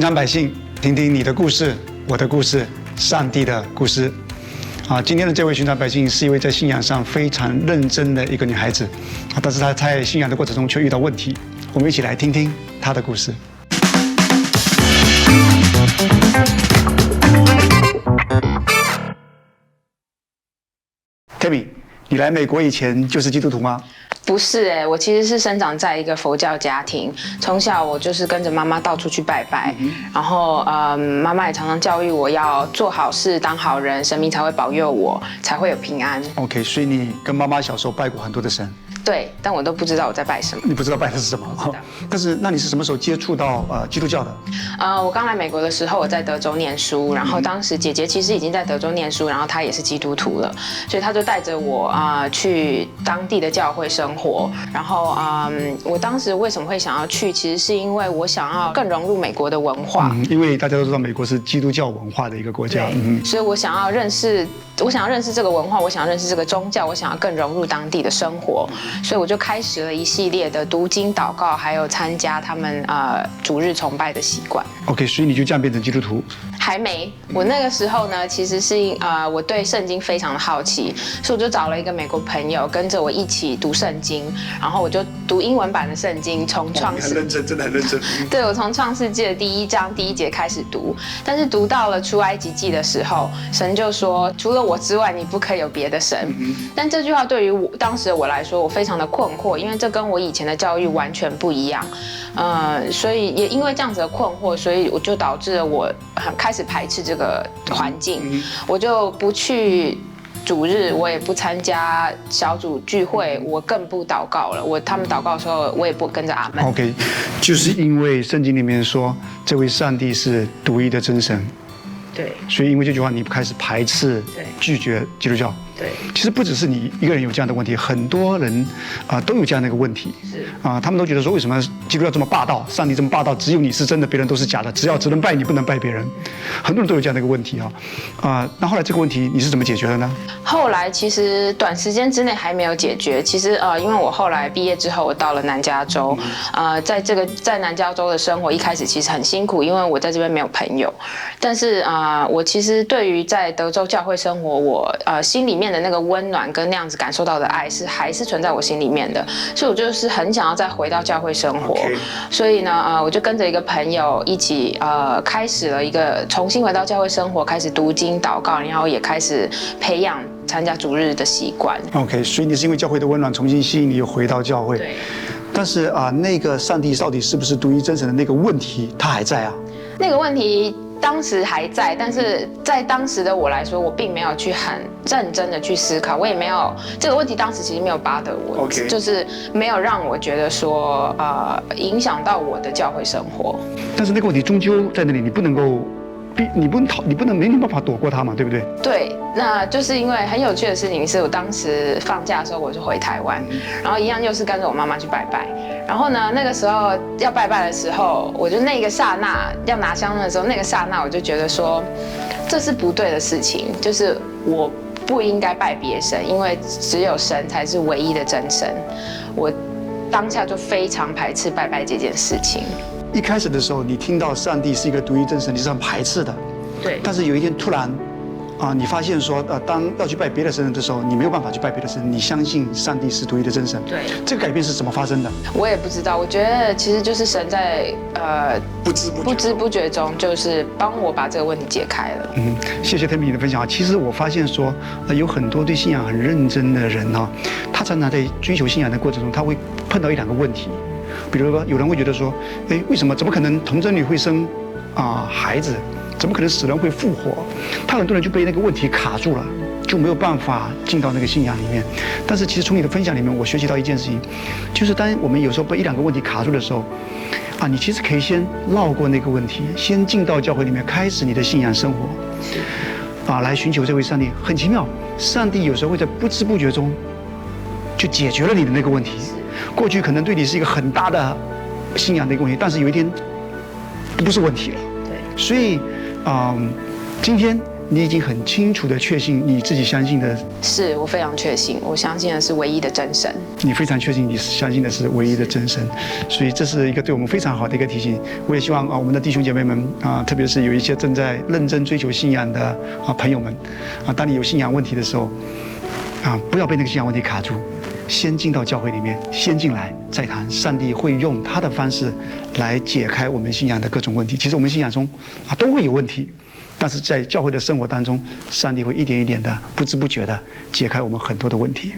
常百姓，听听你的故事，我的故事，上帝的故事。今天的这位寻常百姓是一位在信仰上非常认真的一个女孩子，但是她在信仰的过程中却遇到问题。我们一起来听听她的故事。Tammy， 你来美国以前就是基督徒吗？不是我其实是生长在一个佛教家庭，从小我就是跟着妈妈到处去拜拜，然后妈妈也常常教育我要做好事、当好人，神明才会保佑我，才会有平安。OK， 所以你跟妈妈小时候拜过很多的神。对，但我都不知道我在拜什么。你不知道拜的是什么？但是那你是什么时候接触到基督教的？我刚来美国的时候，我在德州念书，然后当时姐姐其实已经在德州念书，然后她也是基督徒了，所以她就带着我去当地的教会生活。然后我当时为什么会想要去，其实是因为我想要更融入美国的文化，因为大家都知道美国是基督教文化的一个国家，所以我想要认识这个文化，我想要认识这个宗教，我想要更融入当地的生活。所以我就开始了一系列的读经、祷告，还有参加他们主日崇拜的习惯。OK， 所以你就这样变成基督徒？还没，我那个时候呢，其实是我对圣经非常的好奇，所以我就找了一个美国朋友跟着我一起读圣经，然后我就读英文版的圣经，从创世，很认真，真的很认真。对，我从创世纪的第1章第1节开始读，但是读到了出埃及记的时候，神就说，除了我之外，你不可以有别的神。但这句话对于当时的我来说，我非常的困惑，因为这跟我以前的教育完全不一样。所以也因为这样子的困惑，所以我就导致了我开始排斥这个环境，我就不去主日，我也不参加小组聚会，我更不祷告了。他们祷告的时候，我也不跟着阿们。OK， 就是因为圣经里面说这位上帝是独一的真神，对，所以因为这句话，你开始排斥、拒绝基督教。对，其实不只是你一个人有这样的问题，很多人都有这样的一个问题。是他们都觉得说，为什么基督教这么霸道，上帝这么霸道，只有你是真的，别人都是假的，只能拜你，不能拜别人。很多人都有这样的一个问题那后来这个问题你是怎么解决的呢？后来其实短时间之内还没有解决。其实因为我后来毕业之后，我到了南加州，在南加州的生活一开始其实很辛苦，因为我在这边没有朋友。但是我其实对于在德州教会生活，我心里面的那个温暖跟那样子感受到的爱还是存在我心里面的，所以我就是很想要再回到教会生活。所以呢，我就跟着一个朋友一起开始了一个重新回到教会生活，开始读经祷告，然后也开始培养参加主日的习惯。OK， 所以你是因为教会的温暖重新吸引你，又回到教会。对。但是那个上帝到底是不是独一真神的那个问题，他还在啊？那个问题当时还在，但是在当时的我来说，我并没有去很认真的去思考，我也没有这个问题，当时其实没有bother我，就是没有让我觉得说影响到我的教会生活。但是那个问题终究在那里，你不能够。你不能没办法躲过它嘛，对不对？对，那就是因为很有趣的事情是，我当时放假的时候我就回台湾，然后一样又是跟着我妈妈去拜拜。然后呢，那个时候要拜拜的时候，我就那个刹那要拿香的时候，那个刹那我就觉得说，这是不对的事情，就是我不应该拜别神，因为只有神才是唯一的真神。我当下就非常排斥拜拜这件事情。一开始的时候，你听到上帝是一个独一真神，你是很排斥的。对。但是有一天突然，你发现说，当要去拜别的神的时候，你没有办法去拜别的神，你相信上帝是独一的真神。对。这个改变是怎么发生的？我也不知道，我觉得其实就是神在不知不觉中，就是帮我把这个问题解开了。谢谢 Tammy 的分享。其实我发现说，有很多对信仰很认真的人他常常在追求信仰的过程中，他会碰到1-2个问题。比如说，有人会觉得说，为什么怎么可能童贞女会生孩子？怎么可能死人会复活？他很多人就被那个问题卡住了，就没有办法进到那个信仰里面。但是其实从你的分享里面，我学习到一件事情，就是当我们有时候被1-2个问题卡住的时候，你其实可以先绕过那个问题，先进到教会里面，开始你的信仰生活，来寻求这位上帝。很奇妙，上帝有时候会在不知不觉中就解决了你的那个问题。过去可能对你是一个很大的信仰的一个问题，但是有一天不是问题了。对，所以今天你已经很清楚的确信你自己相信的，是我非常确信，我相信的是唯一的真神。你非常确信你相信的是唯一的真神，所以这是一个对我们非常好的一个提醒。我也希望我们的弟兄姐妹们特别是有一些正在认真追求信仰的朋友们当你有信仰问题的时候不要被那个信仰问题卡住。先进到教会里面，先进来再谈。上帝会用他的方式来解开我们信仰的各种问题。其实我们信仰中都会有问题，但是在教会的生活当中，上帝会一点一点的、不知不觉的解开我们很多的问题。